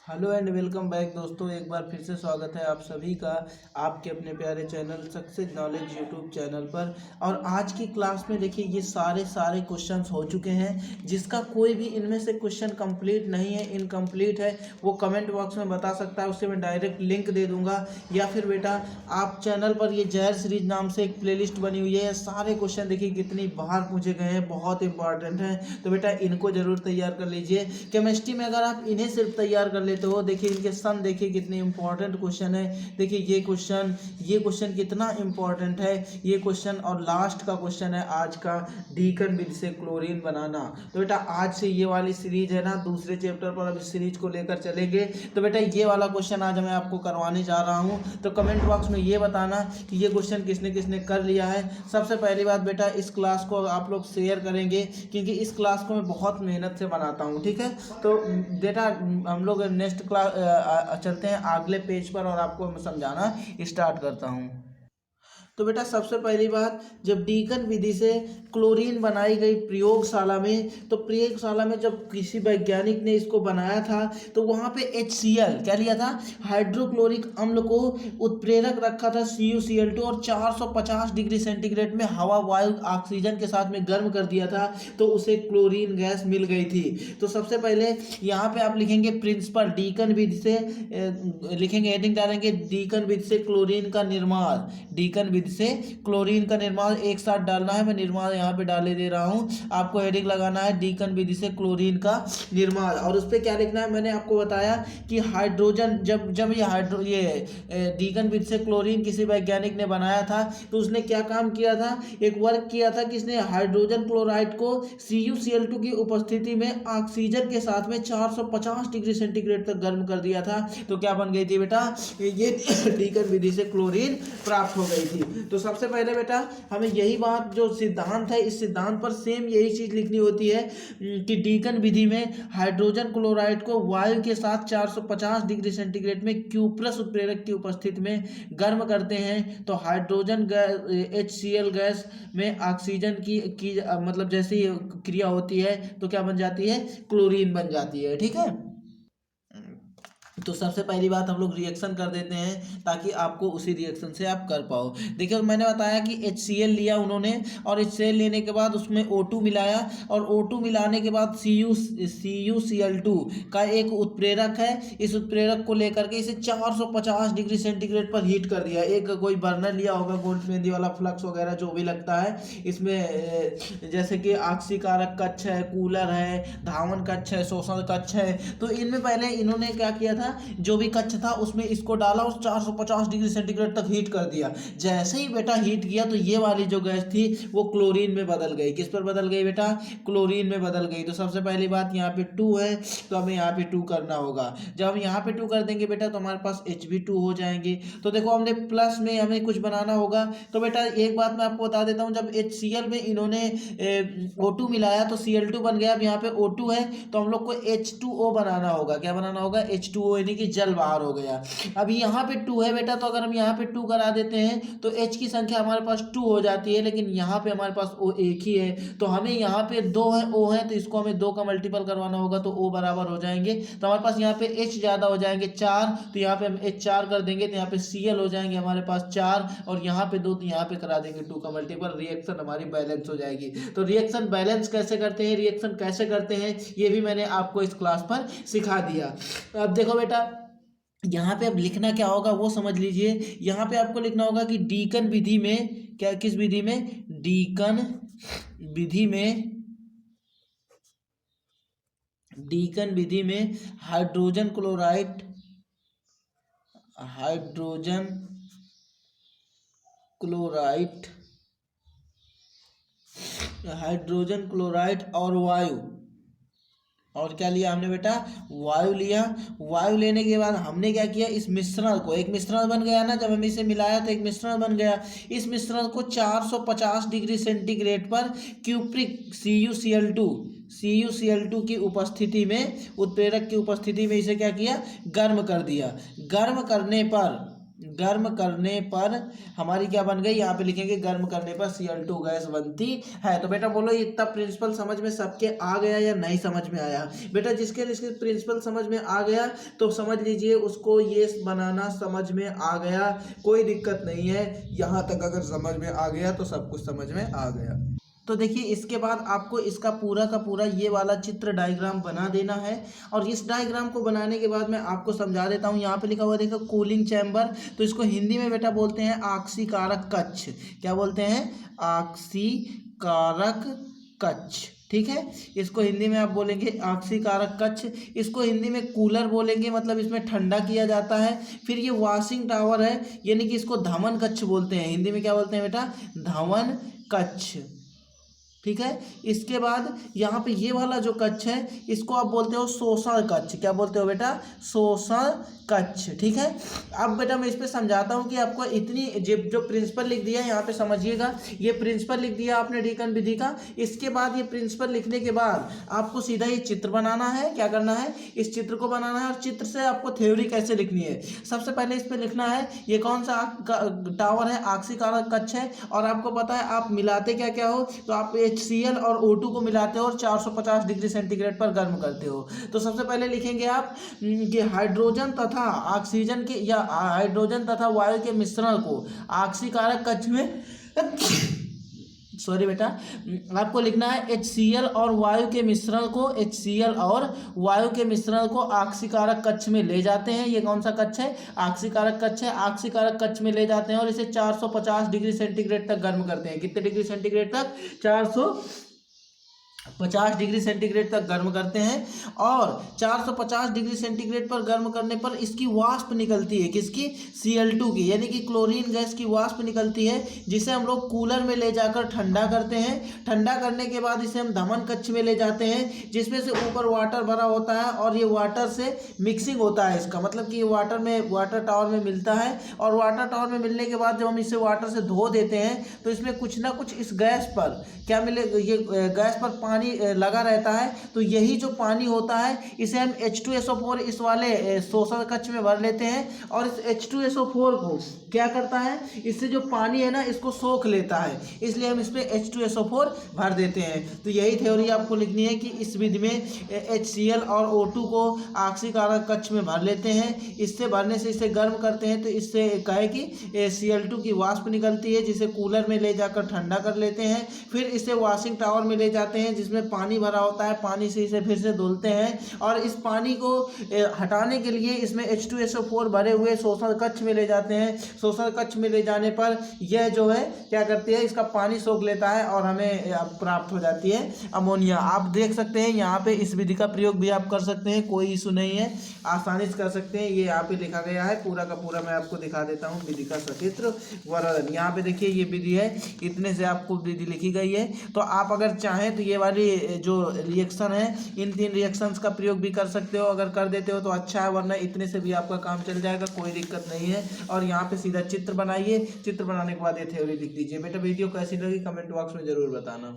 Hello and welcome back दोस्तों, एक बार फिर से स्वागत है आप सभी का आपके अपने प्यारे channel success knowledge YouTube channel पर। और आज की क्लास में देखिए ये सारे क्वेश्चंस हो चुके हैं। जिसका कोई भी इनमें से क्वेश्चन कंप्लीट नहीं है, इनकम्प्लीट है, वो कमेंट बॉक्स में बता सकता है। उससे मैं डायरेक्ट लिंक दे दूंगा, या फिर बेटा आप चैनल पर ये जहर सीरीज नाम से एक प्लेलिस्ट बनी हुई है। सारे क्वेश्चन देखिए कितनी बार पूछे गए हैं, बहुत इंपॉर्टेंट हैं। तो बेटा इनको जरूर तैयार कर लीजिए। केमिस्ट्री में अगर आप इन्हें सिर्फ तैयार कर लेते हो, देखिए इनके सन देखिए कितने इंपॉर्टेंट क्वेश्चन है। देखिए ये क्वेश्चन कितना इंपॉर्टेंट है ये क्वेश्चन। और लास्ट का क्वेश्चन है आज का, डीकन विधि से क्लोरीन बनाना। तो बेटा आज से ये वाली सीरीज है ना, दूसरे चैप्टर पर अब इस सीरीज को लेकर चलेंगे। तो बेटा ये वाला क्वेश्चन आज मैं आपको करवाने जा रहा हूँ। तो कमेंट बॉक्स में ये बताना कि ये क्वेश्चन किसने किसने कर लिया है। सबसे पहली बात बेटा, इस क्लास को आप लोग शेयर करेंगे, क्योंकि इस क्लास को मैं बहुत मेहनत से बनाता हूँ, ठीक है। तो बेटा हम लोग नेक्स्ट क्लास चलते हैं अगले पेज पर और आपको मैं समझाना स्टार्ट करता हूँ। तो बेटा सबसे पहली बात, जब डीकन विधि से क्लोरीन बनाई गई प्रयोगशाला में, तो प्रयोगशाला में जब किसी वैज्ञानिक ने इसको बनाया था तो वहाँ पे HCl क्या लिया था, हाइड्रोक्लोरिक अम्ल को उत्प्रेरक रखा था CuCl2, और 450 डिग्री सेंटीग्रेड में हवा वायु ऑक्सीजन के साथ में गर्म कर दिया था, तो उसे क्लोरीन गैस मिल गई थी। तो सबसे पहले यहाँ पे आप लिखेंगे प्रिंसिपल, डीकन विधि से लिखेंगे, हेडिंग डालेंगे डीकन विधि से क्लोरीन का निर्माण। डीकन विधि से क्लोरीन का निर्माण एक साथ डालना है, मैं निर्माण यहाँ पे डाले दे रहा हूँ। आपको हेडिंग लगाना है डीकन विधि से क्लोरीन का निर्माण, और उस पर क्या लिखना है, मैंने आपको बताया कि हाइड्रोजन जब जब ये डीकन विधि से क्लोरीन किसी वैज्ञानिक ने बनाया था, तो उसने क्या काम किया था, एक वर्क किया था कि इसने हाइड्रोजन क्लोराइड को CuCl2 की उपस्थिति में ऑक्सीजन के साथ में 450 डिग्री सेंटीग्रेड तक गर्म कर दिया था। तो क्या बन गई थी बेटा, ये डीकन विधि से क्लोरीन प्राप्त हो गई थी। तो सबसे पहले बेटा हमें यही बात, जो सिद्धांत है, इस सिद्धांत पर सेम यही चीज लिखनी होती है कि डीकन विधि में हाइड्रोजन क्लोराइड को वायु के साथ 450 डिग्री सेंटीग्रेड में क्यूप्रस उत्प्रेरक की उपस्थिति में गर्म करते हैं, तो हाइड्रोजन HCl गैस में ऑक्सीजन की मतलब जैसी क्रिया होती है तो क्या बन जाती है, क्लोरीन बन जाती है, ठीक है। तो सबसे पहली बात हम लोग रिएक्शन कर देते हैं ताकि आपको उसी रिएक्शन से आप कर पाओ। देखिए मैंने बताया कि HCl लिया उन्होंने, और HCl लेने के बाद उसमें O2 मिलाया, और O2 मिलाने के बाद CuCl2 का एक उत्प्रेरक है, इस उत्प्रेरक को लेकर के इसे 450 डिग्री सेंटीग्रेड पर हीट कर दिया। एक कोई बर्नर लिया होगा, गोल्ड मेहंदी वाला, फ्लक्स वगैरह जो भी लगता है इसमें, जैसे कि ऑक्सीकारक कक्ष है, कूलर है, धावन कक्ष है, शोषण कक्ष है। तो इनमें पहले इन्होंने क्या किया था, जो भी कक्ष था उसमें इसको डाला और 450 डिग्री सेंटीग्रेड तक हीट कर दिया। जैसे ही बेटा हीट किया तो ये वाली जो गैस थी वो क्लोरीन में बदल गई। किस पर बदल गई बेटा, क्लोरीन में बदल गई। तो सबसे पहली बात यहाँ पे 2 है, तो हमें यहाँ पे 2 करना होगा। जब हम यहाँ पे 2 कर देंगे बेटा तो हमारे पास Hb2 हो जाएंगे। तो देखो हमने प्लस में हमें कुछ बनाना होगा। तो बेटा एक बात मैं आपको बता देता हूँ, जब HCl में इन्होंने O2 मिलाया तो Cl2 बन गया। अब यहाँ पे O2 है तो हम लोग को H2O बनाना होगा। क्या बनाना होगा, H2O, यानी कि जल बाहर हो गया। अब यहाँ पे 2 है बेटा, तो अगर हम यहाँ पे 2 करा देते हैं तो H की संख्या हमारे पास 2 हो जाती है, लेकिन यहाँ पे हमारे पास O एक ही है। तो हमें यहाँ पे 2 है, O है, तो इसको हमें 2 का मल्टीपल करवाना होगा, तो O बराबर हो जाएंगे। तो हमारे पास यहाँ पे H ज़्यादा हो जाएंगे 4, तो यहाँ पे हम H4 कर देंगे, तो यहाँ पे Cl हो जाएंगे हमारे पास 4, और यहाँ पे 2, तो यहाँ पे करा देंगे 2 का मल्टीपल। रिएक्शन हमारी बैलेंस हो जाएगी। तो रिएक्शन बैलेंस कैसे करते हैं, रिएक्शन कैसे करते हैं, ये भी मैंने आपको इस क्लास पर सिखा दिया। अब देखो बेटा यहाँ पे अब लिखना क्या होगा वो समझ लीजिए। यहाँ पे आपको लिखना होगा कि डीकन विधि में, क्या, किस विधि में, डीकन विधि में, डीकन विधि में hydrogen chloride, hydrogen chloride, hydrogen chloride और वायु, और क्या लिया हमने बेटा, वायु लिया। वायु लेने के बाद हमने क्या किया, इस मिश्रण को, एक मिश्रण बन गया ना, जब हम इसे मिलाया तो एक मिश्रण बन गया। इस मिश्रण को 450 डिग्री सेंटीग्रेड पर क्यूप्रिक CuCl2 की उपस्थिति में, उत्प्रेरक की उपस्थिति में इसे क्या किया, गर्म कर दिया। गर्म करने पर गर्म करने पर हमारी क्या बन गई, यहाँ पे लिखेंगे गर्म करने पर Cl2 गैस बनती है। तो बेटा बोलो इतना प्रिंसिपल समझ में सबके आ गया या नहीं समझ में आया? बेटा जिसके जिसके प्रिंसिपल समझ में आ गया तो समझ लीजिए उसको ये बनाना समझ में आ गया, कोई दिक्कत नहीं है। यहाँ तक अगर समझ में आ गया तो सब कुछ समझ में आ गया। तो देखिए इसके बाद आपको इसका पूरा का पूरा ये वाला चित्र डायग्राम बना देना है। और इस डायग्राम को बनाने के बाद मैं आपको समझा देता हूँ। यहाँ पे लिखा हुआ देखो कूलिंग चैम्बर, तो इसको हिंदी में बेटा बोलते हैं आक्सीकारक कक्ष। क्या बोलते हैं? आक्सीकारक कक्ष। ठीक है, इसको हिंदी में आप बोलेंगे आक्सीकारक कक्ष। इसको हिंदी में कूलर बोलेंगे, मतलब इसमें ठंडा किया जाता है। फिर ये वॉशिंग टावर है, यानी कि इसको धवन कक्ष बोलते हैं। हिंदी में क्या बोलते हैं बेटा? धवन कक्ष। ठीक है, इसके बाद यहाँ पे ये वाला जो कक्ष है इसको आप बोलते हो शोषण कक्ष। क्या बोलते हो बेटा? शोषण कक्ष। ठीक है, अब बेटा मैं इस पे समझाता हूँ कि आपको इतनी जो प्रिंसिपल लिख दिया है यहाँ पे समझिएगा। ये प्रिंसिपल लिख दिया आपने डीकन विधि का। इसके बाद ये प्रिंसिपल लिखने के बाद आपको सीधा ये चित्र बनाना है। क्या करना है? इस चित्र को बनाना है। और चित्र से आपको थ्योरी कैसे लिखनी है, सबसे पहले इस पे लिखना है ये कौन सा टावर है? आक्सीकारक कक्ष है। और आपको पता है आप मिलाते क्या क्या हो, तो आप HCl और O2 को मिलाते हो और 450 डिग्री सेंटीग्रेड पर गर्म करते हो। तो सबसे पहले लिखेंगे आप कि हाइड्रोजन तथा ऑक्सीजन के या हाइड्रोजन तथा वायु के मिश्रण को आक्सीकारक कक्ष में सॉरी बेटा, आपको लिखना है HCl और वायु के मिश्रण को, HCl और वायु के मिश्रण को आक्सीकारक कक्ष में ले जाते हैं। ये कौन सा कक्ष है? आक्सीकारक कक्ष है। आक्सीकारक कक्ष में ले जाते हैं और इसे 450 डिग्री सेंटीग्रेड तक गर्म करते हैं। कितने डिग्री सेंटीग्रेड तक? 450 डिग्री सेंटीग्रेड तक गर्म करते हैं। और 450 डिग्री सेंटीग्रेड पर गर्म करने पर इसकी वाष्प निकलती है। किसकी? Cl2 की, यानी कि क्लोरीन गैस की वाष्प निकलती है, जिसे हम लोग कूलर में ले जाकर ठंडा करते हैं। ठंडा करने के बाद इसे हम धवन कक्ष में ले जाते हैं, जिसमें से ऊपर वाटर भरा होता है और ये वाटर से मिक्सिंग होता है। इसका मतलब कि ये वाटर टावर में मिलता है। और वाटर टावर में मिलने के बाद जब हम इसे वाटर से धो देते हैं तो इसमें कुछ ना कुछ इस गैस पर क्या मिले, ये गैस पर पानी लगा रहता है। तो यही जो पानी होता है इसे हम H2SO4 इस वाले शोषण कक्ष में भर लेते हैं। और इस H2SO4 को क्या करता है, इससे जो पानी है ना इसको सोख लेता है, इसलिए हम इस पर H2SO4 भर देते हैं। तो यही थ्योरी आपको लिखनी है कि इस विधि में HCl और O2 को आक्सीकारक कक्ष में भर लेते हैं। इससे भरने से इसे गर्म करते हैं तो इससे कहे कि Cl2 की वाष्प निकलती है, जिसे कूलर में ले जाकर ठंडा कर लेते हैं। फिर इसे वॉशिंग टावर में ले जाते हैं, जिसमें पानी भरा होता है। पानी से इसे फिर से धुलते हैं और इस पानी को हटाने के लिए इसमें H2SO4 भरे हुए शोषण कक्ष में ले जाते हैं। शोषण कक्ष में ले जाने पर यह जो है क्या करती है, इसका पानी सोख लेता है और हमें प्राप्त हो जाती है अमोनिया। आप देख सकते हैं यहाँ पे इस विधि का प्रयोग भी आप कर सकते हैं, कोई इशू नहीं है, आसानी से कर सकते हैं। ये यहाँ पे लिखा गया है पूरा का पूरा, मैं आपको दिखा देता हूँ विधि का सचित्र वर्णन। यहाँ पे देखिए ये विधि है, इतने से आपको विधि लिखी गई है। तो आप अगर चाहें तो ये वाली जो रिएक्शन है, इन 3 रिएक्शंस का प्रयोग भी कर सकते हो। अगर कर देते हो तो अच्छा है, वरना इतने से भी आपका काम चल जाएगा, कोई दिक्कत नहीं है। और यहाँ पे सीधा चित्र बनाइए, चित्र बनाने के बाद ये थ्योरी लिख दीजिए। बेटा वीडियो कैसी लगी कमेंट बॉक्स में जरूर बताना।